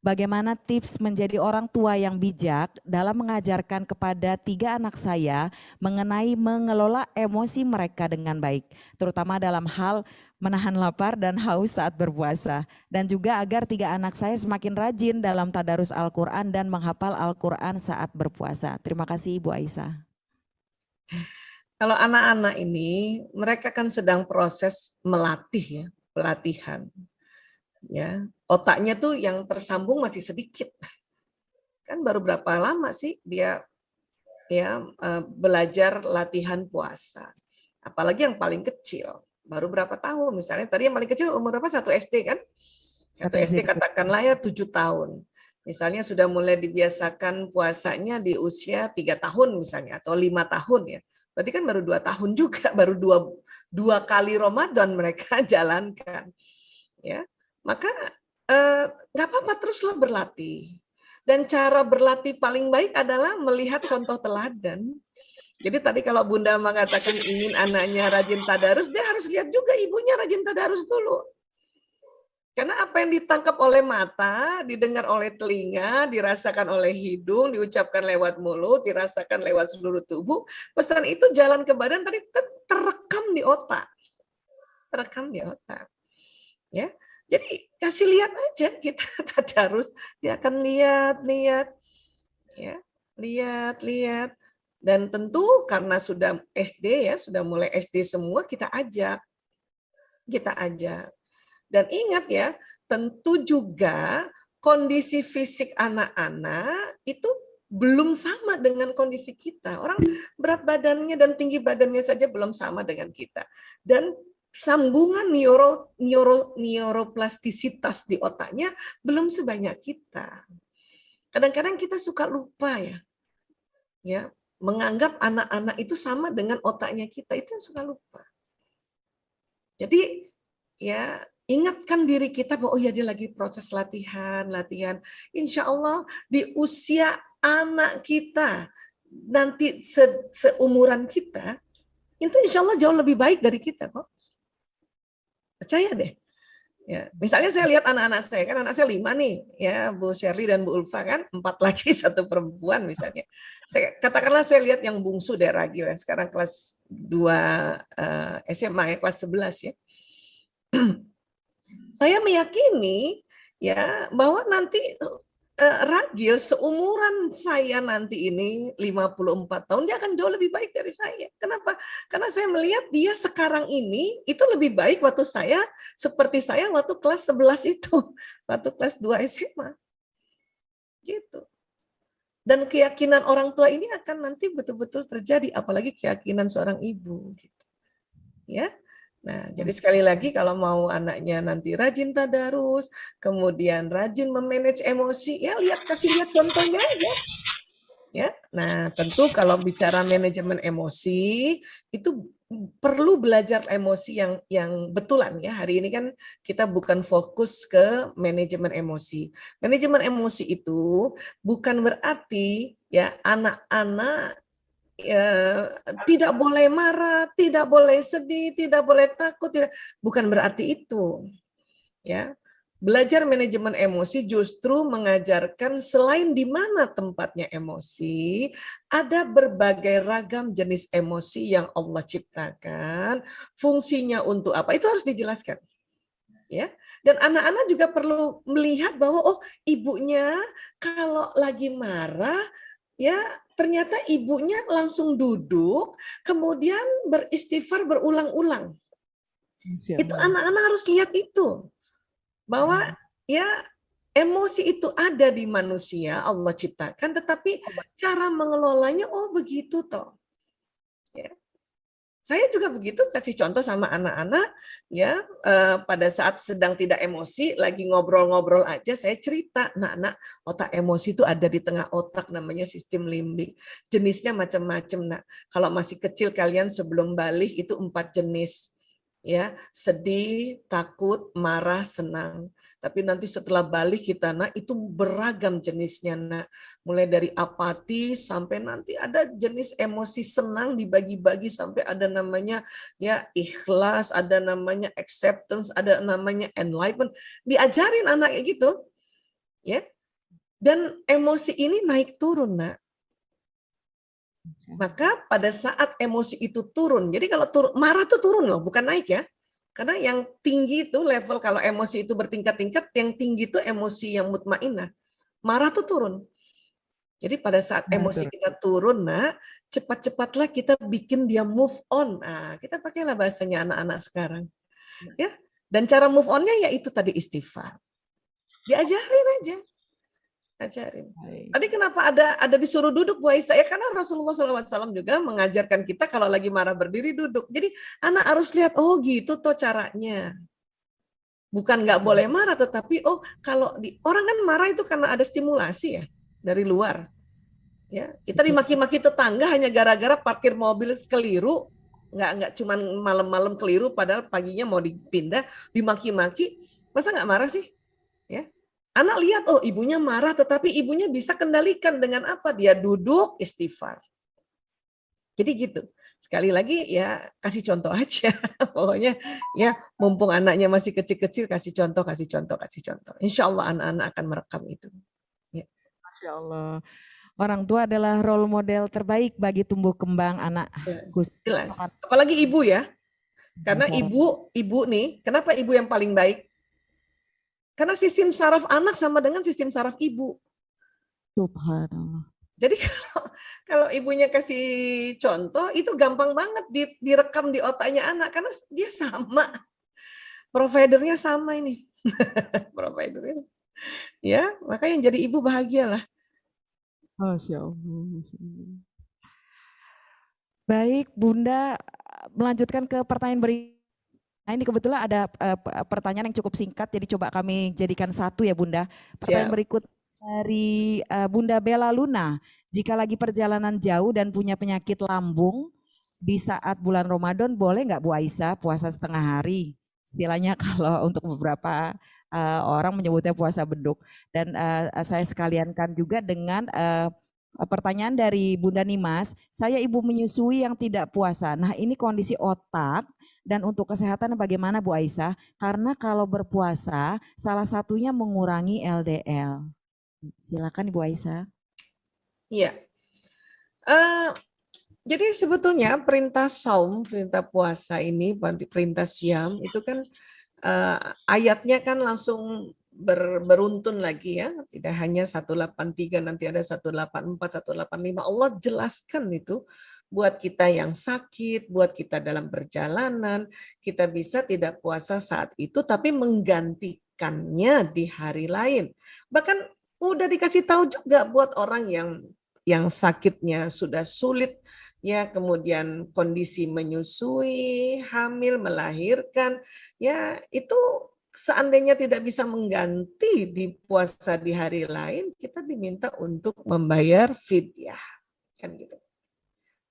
bagaimana tips menjadi orang tua yang bijak dalam mengajarkan kepada 3 anak saya mengenai mengelola emosi mereka dengan baik, terutama dalam hal menahan lapar dan haus saat berpuasa, dan juga agar 3 anak saya semakin rajin dalam tadarus Al-Quran dan menghafal Al-Quran saat berpuasa. Terima kasih Ibu Aisyah. Kalau anak-anak ini, mereka kan sedang proses melatih ya, pelatihan. Ya, otaknya tuh yang tersambung masih sedikit. Kan baru berapa lama sih dia belajar latihan puasa. Apalagi yang paling kecil, baru berapa tahun misalnya. Tadi yang paling kecil umur berapa? 1 SD kan? 1 SD katakanlah ya 7 tahun. Misalnya sudah mulai dibiasakan puasanya di usia 3 tahun misalnya, atau 5 tahun ya. Berarti kan baru 2 tahun juga, baru dua kali Ramadan mereka jalankan. Ya, maka nggak apa-apa, teruslah berlatih. Dan cara berlatih paling baik adalah melihat contoh teladan. Jadi tadi kalau Bunda mengatakan ingin anaknya rajin tadarus, dia harus lihat juga ibunya rajin tadarus dulu. Karena apa yang ditangkap oleh mata, didengar oleh telinga, dirasakan oleh hidung, diucapkan lewat mulut, dirasakan lewat seluruh tubuh, pesan itu jalan ke badan tadi terekam di otak. Terekam di otak. Ya. Jadi kasih lihat aja kita tadarus, dia akan lihat, ya, lihat. Dan tentu karena sudah SD ya, sudah mulai SD semua, kita ajak. Dan ingat ya, tentu juga kondisi fisik anak-anak itu belum sama dengan kondisi kita. Orang berat badannya dan tinggi badannya saja belum sama dengan kita. Dan sambungan neuroplastisitas di otaknya belum sebanyak kita. Kadang-kadang kita suka lupa ya, menganggap anak-anak itu sama dengan otaknya kita, itu yang suka lupa. Jadi ya, ingatkan diri kita bahwa oh ya dia lagi proses latihan. Insya Allah di usia anak kita nanti seumuran kita, itu insya Allah jauh lebih baik dari kita kok. Percaya deh. Ya, misalnya saya lihat anak-anak saya, kan anak saya 5 nih, ya Bu Shirley dan Bu Ulfa kan, 4 laki 1 perempuan misalnya. Katakanlah saya lihat yang bungsu deh Ragil, sekarang kelas 2 SMA ya, kelas 11 ya. Saya meyakini ya bahwa nanti Ragil seumuran saya nanti ini 54 tahun, dia akan jauh lebih baik dari saya. Kenapa? Karena saya melihat dia sekarang ini itu lebih baik waktu saya, seperti saya waktu kelas 11 itu, waktu kelas 2 SMA. Gitu. Dan keyakinan orang tua ini akan nanti betul-betul terjadi, apalagi keyakinan seorang ibu. Gitu. Ya. Nah, jadi sekali lagi kalau mau anaknya nanti rajin tadarus, kemudian rajin memanage emosi, ya kasih lihat contohnya aja. Ya. Nah, tentu kalau bicara manajemen emosi itu perlu belajar emosi yang betulan ya. Hari ini kan kita bukan fokus ke manajemen emosi. Manajemen emosi itu bukan berarti ya anak-anak tidak boleh marah, tidak boleh sedih, tidak boleh takut, bukan berarti itu. Ya. Belajar manajemen emosi justru mengajarkan selain di mana tempatnya emosi, ada berbagai ragam jenis emosi yang Allah ciptakan, fungsinya untuk apa, itu harus dijelaskan. Ya. Dan anak-anak juga perlu melihat bahwa oh, ibunya kalau lagi marah ya ternyata ibunya langsung duduk, kemudian beristighfar berulang-ulang. Itu anak-anak harus lihat itu. Bahwa ya emosi itu ada di manusia, Allah ciptakan, tetapi cara mengelolanya, oh begitu toh. Ya. Saya juga begitu, kasih contoh sama anak-anak, ya pada saat sedang tidak emosi, lagi ngobrol-ngobrol aja, saya cerita, nak, otak emosi itu ada di tengah otak, namanya sistem limbik. Jenisnya macam-macam, nak. Kalau masih kecil kalian sebelum balik itu 4 jenis, ya sedih, takut, marah, senang. Tapi nanti setelah balik kita nak itu beragam jenisnya nak. Mulai dari apati sampai nanti ada jenis emosi senang dibagi-bagi sampai ada namanya ya ikhlas, ada namanya acceptance, ada namanya enlightenment. Diajarin anak kayak gitu. Ya. Dan emosi ini naik turun, Nak. Maka pada saat emosi itu turun, jadi kalau marah tuh turun loh, bukan naik ya. Karena yang tinggi itu level, kalau emosi itu bertingkat-tingkat, yang tinggi itu emosi yang mutmainah. Marah tuh turun. Jadi pada saat emosi kita turun, Nak, cepat-cepatlah kita bikin dia move on. Nah, kita pakailah bahasanya anak-anak sekarang. Ya. Dan cara move on-nya yaitu tadi istighfar. Diajarin aja. Ajarin. Tadi kenapa ada disuruh duduk Bu Aisyah? Ya karena Rasulullah SAW juga mengajarkan kita kalau lagi marah berdiri duduk. Jadi anak harus lihat, oh gitu tuh caranya. Bukan nggak boleh marah, tetapi oh kalau orang kan marah itu karena ada stimulasi ya dari luar. Ya, kita dimaki-maki tetangga hanya gara-gara parkir mobil keliru, nggak cuman malam-malam keliru, padahal paginya mau dipindah, dimaki-maki, masa nggak marah sih? Ya, anak lihat, oh ibunya marah, tetapi ibunya bisa kendalikan dengan apa? Dia duduk istighfar. Jadi gitu. Sekali lagi ya kasih contoh aja. Pokoknya ya mumpung anaknya masih kecil-kecil, kasih contoh, kasih contoh, kasih contoh. Insya Allah anak-anak akan merekam itu. Ya. Masya Allah. Orang tua adalah role model terbaik bagi tumbuh kembang anak. Jelas. Apalagi ibu ya. Karena ibu nih, kenapa ibu yang paling baik? Karena sistem saraf anak sama dengan sistem saraf ibu. Subhanallah. Jadi kalau ibunya kasih contoh, itu gampang banget direkam di otaknya anak, karena dia sama. Providernya sama ini. Providernya. Ya, maka yang jadi ibu bahagialah. Masya Allah. Baik, Bunda, melanjutkan ke pertanyaan berikutnya. Nah, ini kebetulan ada pertanyaan yang cukup singkat, jadi coba kami jadikan satu ya Bunda. Pertanyaan berikut dari Bunda Bella Luna. Jika lagi perjalanan jauh dan punya penyakit lambung, di saat bulan Ramadan boleh nggak Bu Aisyah puasa setengah hari? Istilahnya kalau untuk beberapa orang menyebutnya puasa beduk. Dan saya sekaliankan juga dengan pertanyaan dari Bunda Nimas, saya ibu menyusui yang tidak puasa. Nah ini kondisi otak dan untuk kesehatan bagaimana Bu Aisyah? Karena kalau berpuasa salah satunya mengurangi LDL. Silakan Ibu Aisyah. Iya. Jadi sebetulnya perintah saum, perintah puasa ini, perintah siam itu kan ayatnya kan langsung beruntun lagi ya, tidak hanya 183, nanti ada 184, 185. Allah jelaskan itu buat kita yang sakit, buat kita dalam perjalanan, kita bisa tidak puasa saat itu tapi menggantikannya di hari lain. Bahkan udah dikasih tahu juga buat orang yang sakitnya sudah sulit, ya, kemudian kondisi menyusui, hamil, melahirkan, ya itu seandainya tidak bisa mengganti di puasa di hari lain, kita diminta untuk membayar fidyah, kan gitu.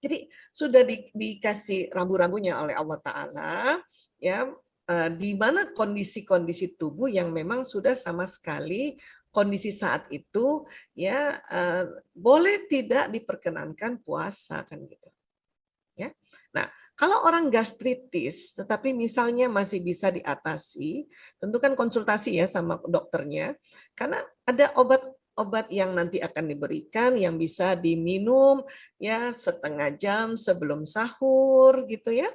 Jadi sudah dikasih rambu-rambunya oleh Allah Ta'ala, ya, di mana kondisi-kondisi tubuh yang memang sudah sama sekali kondisi saat itu ya boleh tidak diperkenankan puasa, kan gitu. Ya. Nah, kalau orang gastritis tetapi misalnya masih bisa diatasi, tentu kan konsultasi ya sama dokternya, karena ada obat yang nanti akan diberikan yang bisa diminum ya setengah jam sebelum sahur gitu ya.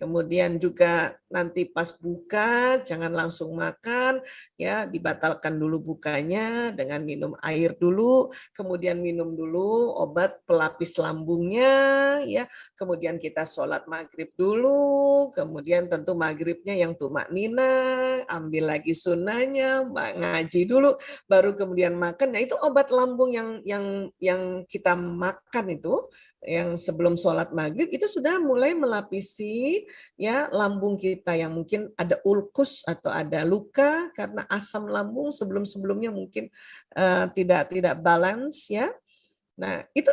Kemudian juga nanti pas buka jangan langsung makan, ya dibatalkan dulu bukanya dengan minum air dulu, kemudian minum dulu obat pelapis lambungnya, ya. Kemudian kita sholat maghrib dulu, kemudian tentu maghribnya yang tumak nina, ambil lagi sunnahnya, ngaji dulu, baru kemudian makan. Nah itu obat lambung yang kita makan itu, yang sebelum sholat maghrib itu sudah mulai melapisi ya lambung kita yang mungkin ada ulkus atau ada luka karena asam lambung sebelum-sebelumnya mungkin tidak balance ya. Nah, itu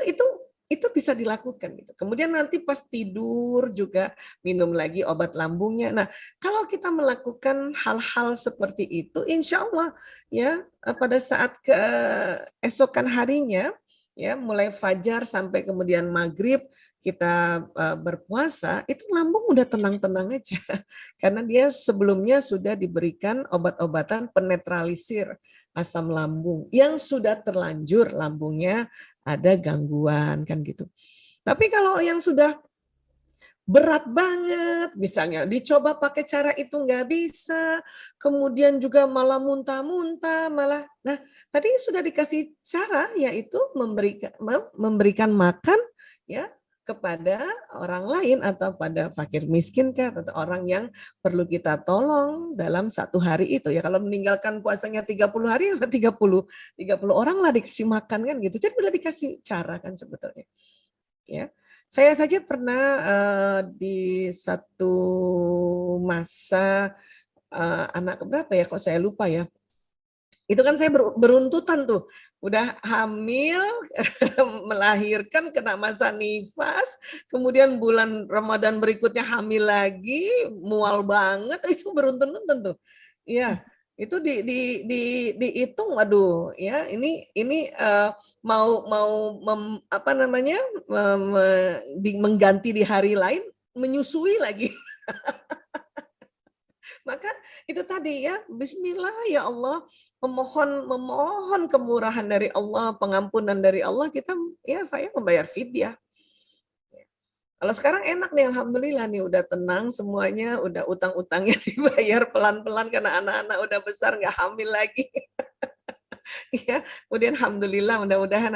bisa dilakukan gitu. Kemudian nanti pas tidur juga minum lagi obat lambungnya. Nah, kalau kita melakukan hal-hal seperti itu, insya Allah ya pada saat keesokan harinya ya mulai fajar sampai kemudian maghrib kita berpuasa, itu lambung udah tenang-tenang aja karena dia sebelumnya sudah diberikan obat-obatan penetralisir asam lambung yang sudah terlanjur lambungnya ada gangguan kan gitu. Tapi kalau yang sudah berat banget, misalnya dicoba pakai cara itu nggak bisa, kemudian juga malah muntah-muntah, malah, nah tadi sudah dikasih cara yaitu memberikan makan ya kepada orang lain atau pada fakir miskin kah, atau orang yang perlu kita tolong dalam satu hari itu ya. Kalau meninggalkan puasanya 30 hari, 30 orang lah dikasih makan kan gitu. Jadi udah dikasih cara kan sebetulnya. Ya, saya saja pernah di satu masa anak keberapa ya, kok saya lupa ya. Itu kan saya beruntutan tuh, udah hamil, melahirkan, kena masa nifas, kemudian bulan Ramadan berikutnya hamil lagi, mual banget, itu beruntun-untun tuh. Iya, itu dihitung, waduh, ya ini mau mengganti di hari lain, menyusui lagi. Maka itu tadi ya, bismillah ya Allah, memohon kemurahan dari Allah, pengampunan dari Allah, kita ya saya membayar fidyah. Kalau sekarang enak nih, alhamdulillah nih udah tenang semuanya, udah utang-utangnya dibayar pelan-pelan karena anak-anak udah besar, nggak hamil lagi. Ya, kemudian alhamdulillah mudah-mudahan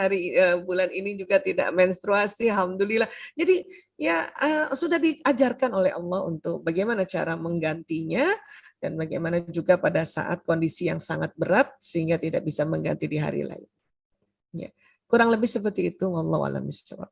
bulan ini juga tidak menstruasi, alhamdulillah. Jadi ya sudah diajarkan oleh Allah untuk bagaimana cara menggantinya dan bagaimana juga pada saat kondisi yang sangat berat sehingga tidak bisa mengganti di hari lain. Ya, kurang lebih seperti itu, wallahu a'lam bishawab.